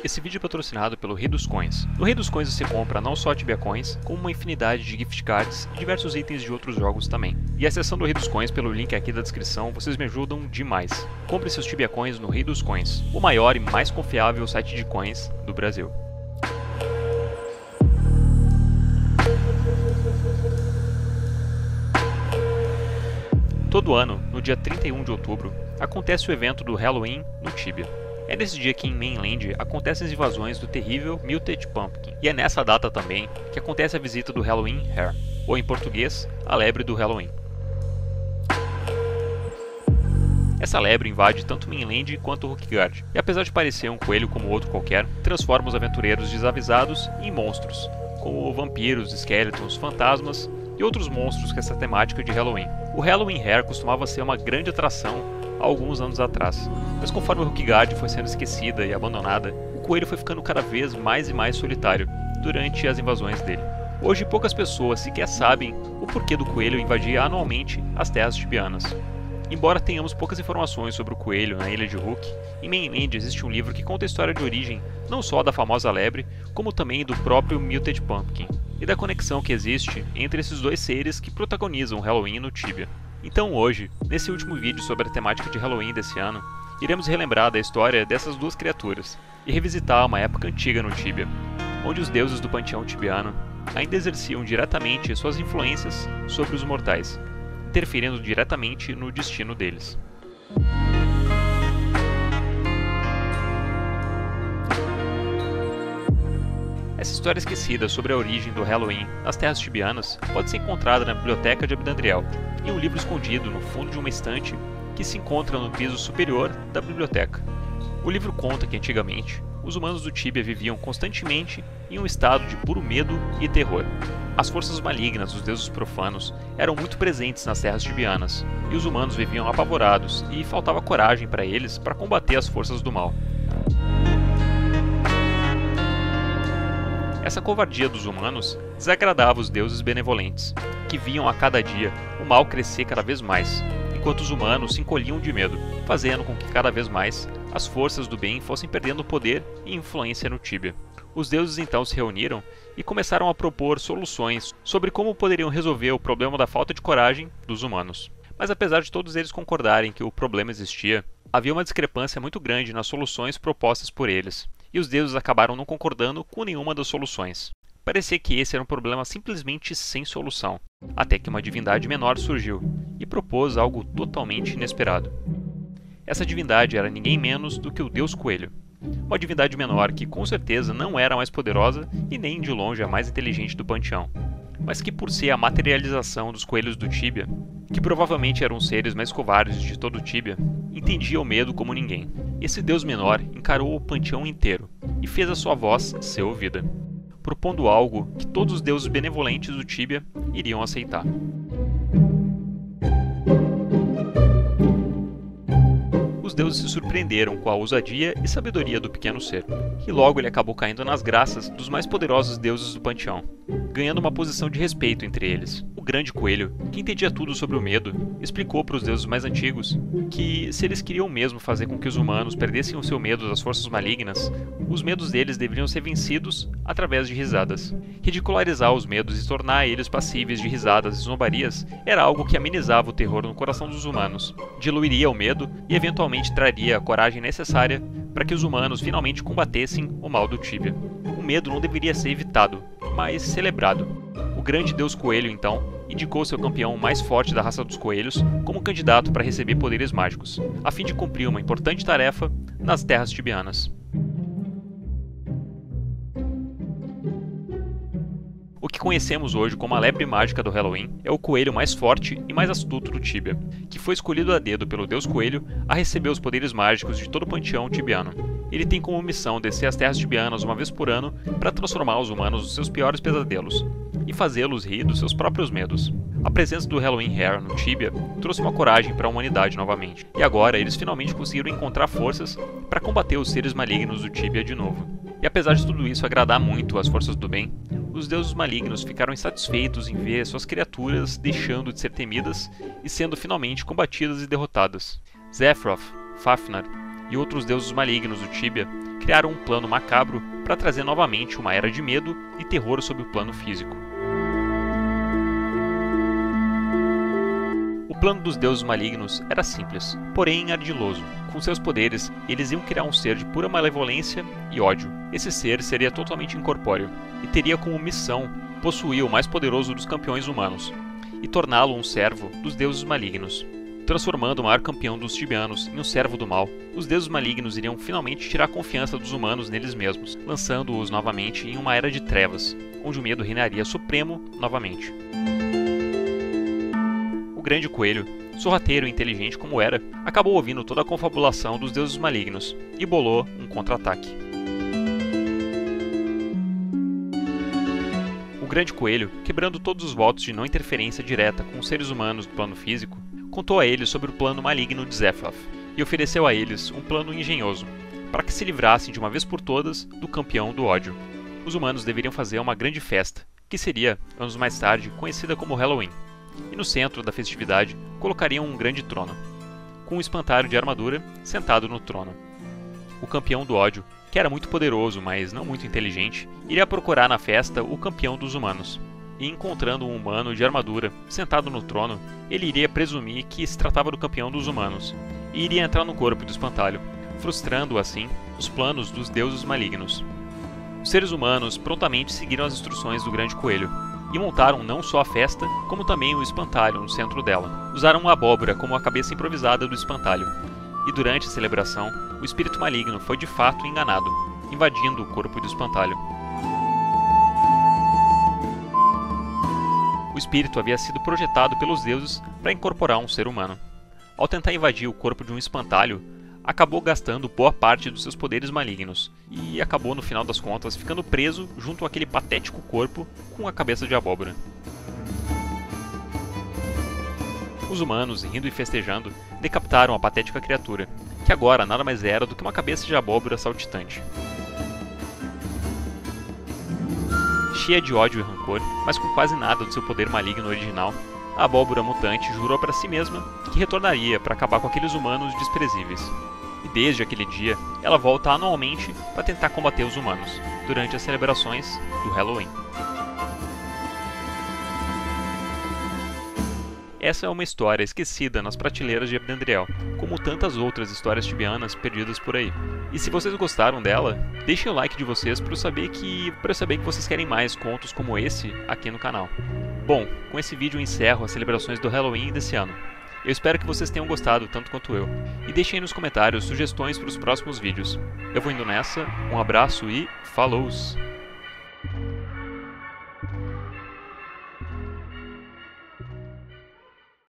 Esse vídeo é patrocinado pelo Rei dos Coins. No Rei dos Coins você compra não só Tibia Coins, como uma infinidade de gift cards e diversos itens de outros jogos também. E acessando o Rei dos Coins pelo link aqui da descrição, vocês me ajudam demais. Compre seus Tibia Coins no Rei dos Coins, o maior e mais confiável site de coins do Brasil. Todo ano, no dia 31 de outubro, acontece o evento do Halloween no Tibia. É nesse dia que em Mainland acontecem as invasões do terrível Muted Pumpkin, e é nessa data também que acontece a visita do Halloween Hare, ou em português, a lebre do Halloween. Essa lebre invade tanto Mainland quanto Rookgard, e apesar de parecer um coelho como outro qualquer, transforma os aventureiros desavisados em monstros, como vampiros, esqueletos, fantasmas e outros monstros com essa temática de Halloween. O Halloween Hare costumava ser uma grande atração há alguns anos atrás, mas conforme Rookgard foi sendo esquecida e abandonada, o coelho foi ficando cada vez mais e mais solitário durante as invasões dele. Hoje poucas pessoas sequer sabem o porquê do coelho invadir anualmente as terras tibianas. Embora tenhamos poucas informações sobre o coelho na ilha de Rook, em Mainland existe um livro que conta a história de origem não só da famosa lebre, como também do próprio Muted Pumpkin, e da conexão que existe entre esses dois seres que protagonizam o Halloween no Tibia. Então hoje, nesse último vídeo sobre a temática de Halloween desse ano, iremos relembrar da história dessas duas criaturas e revisitar uma época antiga no Tibia, onde os deuses do panteão tibiano ainda exerciam diretamente suas influências sobre os mortais, interferindo diretamente no destino deles. Essa história esquecida sobre a origem do Halloween nas terras tibianas pode ser encontrada na Biblioteca de Abdandriel, em um livro escondido no fundo de uma estante que se encontra no piso superior da biblioteca. O livro conta que antigamente, os humanos do Tibia viviam constantemente em um estado de puro medo e terror. As forças malignas dos deuses profanos eram muito presentes nas terras tibianas, e os humanos viviam apavorados e faltava coragem para eles para combater as forças do mal. Essa covardia dos humanos desagradava os deuses benevolentes, que viam a cada dia o mal crescer cada vez mais, enquanto os humanos se encolhiam de medo, fazendo com que cada vez mais as forças do bem fossem perdendo poder e influência no Tibia. Os deuses então se reuniram e começaram a propor soluções sobre como poderiam resolver o problema da falta de coragem dos humanos. Mas apesar de todos eles concordarem que o problema existia, havia uma discrepância muito grande nas soluções propostas por eles, e os deuses acabaram não concordando com nenhuma das soluções. Parecia que esse era um problema simplesmente sem solução, até que uma divindade menor surgiu e propôs algo totalmente inesperado. Essa divindade era ninguém menos do que o Deus Coelho, uma divindade menor que com certeza não era a mais poderosa e nem de longe a mais inteligente do panteão, mas que por ser a materialização dos coelhos do Tibia, que provavelmente eram os seres mais covardes de todo o Tibia, entendia o medo como ninguém. Esse deus menor encarou o panteão inteiro e fez a sua voz ser ouvida, propondo algo que todos os deuses benevolentes do Tibia iriam aceitar. Os deuses se surpreenderam com a ousadia e sabedoria do pequeno ser, e logo ele acabou caindo nas graças dos mais poderosos deuses do panteão, ganhando uma posição de respeito entre eles. O grande coelho, que entendia tudo sobre o medo, explicou para os deuses mais antigos que, se eles queriam mesmo fazer com que os humanos perdessem o seu medo das forças malignas, os medos deles deveriam ser vencidos através de risadas. Ridicularizar os medos e tornar eles passíveis de risadas e zombarias era algo que amenizava o terror no coração dos humanos, diluiria o medo e eventualmente traria a coragem necessária para que os humanos finalmente combatessem o mal do Tibia. O medo não deveria ser evitado, mas celebrado. O grande deus coelho, então, indicou seu campeão mais forte da raça dos coelhos como candidato para receber poderes mágicos, a fim de cumprir uma importante tarefa nas terras tibianas. O que conhecemos hoje como a lebre mágica do Halloween é o coelho mais forte e mais astuto do Tibia, que foi escolhido a dedo pelo deus coelho a receber os poderes mágicos de todo o panteão tibiano. Ele tem como missão descer às terras tibianas uma vez por ano para transformar os humanos nos seus piores pesadelos e fazê-los rir dos seus próprios medos. A presença do Halloween Hare no Tibia trouxe uma coragem para a humanidade novamente, e agora eles finalmente conseguiram encontrar forças para combater os seres malignos do Tibia de novo. E apesar de tudo isso agradar muito às forças do bem, os deuses malignos ficaram insatisfeitos em ver suas criaturas deixando de ser temidas e sendo finalmente combatidas e derrotadas. Sephiroth, Fafnir e outros deuses malignos do Tibia criaram um plano macabro para trazer novamente uma era de medo e terror sobre o plano físico. O plano dos deuses malignos era simples, porém ardiloso. Com seus poderes, eles iam criar um ser de pura malevolência e ódio. Esse ser seria totalmente incorpóreo e teria como missão possuir o mais poderoso dos campeões humanos e torná-lo um servo dos deuses malignos. Transformando o maior campeão dos tibianos em um servo do mal, os deuses malignos iriam finalmente tirar a confiança dos humanos neles mesmos, lançando-os novamente em uma era de trevas, onde o medo reinaria supremo novamente. O grande coelho, sorrateiro e inteligente como era, acabou ouvindo toda a confabulação dos deuses malignos e bolou um contra-ataque. O grande coelho, quebrando todos os votos de não interferência direta com os seres humanos do plano físico, contou a eles sobre o plano maligno de Zephyr e ofereceu a eles um plano engenhoso, para que se livrassem de uma vez por todas do campeão do ódio. Os humanos deveriam fazer uma grande festa, que seria, anos mais tarde, conhecida como Halloween, e no centro da festividade colocariam um grande trono, com um espantalho de armadura sentado no trono. O campeão do ódio, que era muito poderoso, mas não muito inteligente, iria procurar na festa o campeão dos humanos. E encontrando um humano de armadura sentado no trono, ele iria presumir que se tratava do campeão dos humanos, e iria entrar no corpo do espantalho, frustrando assim os planos dos deuses malignos. Os seres humanos prontamente seguiram as instruções do grande coelho, e montaram não só a festa, como também o espantalho no centro dela. Usaram uma abóbora como a cabeça improvisada do espantalho, e durante a celebração, o espírito maligno foi de fato enganado, invadindo o corpo do espantalho. O espírito havia sido projetado pelos deuses para incorporar um ser humano. Ao tentar invadir o corpo de um espantalho, acabou gastando boa parte dos seus poderes malignos e acabou, no final das contas, ficando preso junto àquele patético corpo com a cabeça de abóbora. Os humanos, rindo e festejando, decapitaram a patética criatura, que agora nada mais era do que uma cabeça de abóbora saltitante. Cheia de ódio e rancor, mas com quase nada do seu poder maligno original, a abóbora mutante jurou para si mesma que retornaria para acabar com aqueles humanos desprezíveis. E desde aquele dia, ela volta anualmente para tentar combater os humanos, durante as celebrações do Halloween. Essa é uma história esquecida nas prateleiras de Abdendriel, como tantas outras histórias tibianas perdidas por aí. E se vocês gostaram dela, deixem o like de vocês para eu saber que vocês querem mais contos como esse aqui no canal. Bom, com esse vídeo eu encerro as celebrações do Halloween desse ano. Eu espero que vocês tenham gostado tanto quanto eu. E deixem aí nos comentários sugestões para os próximos vídeos. Eu vou indo nessa, um abraço e falou!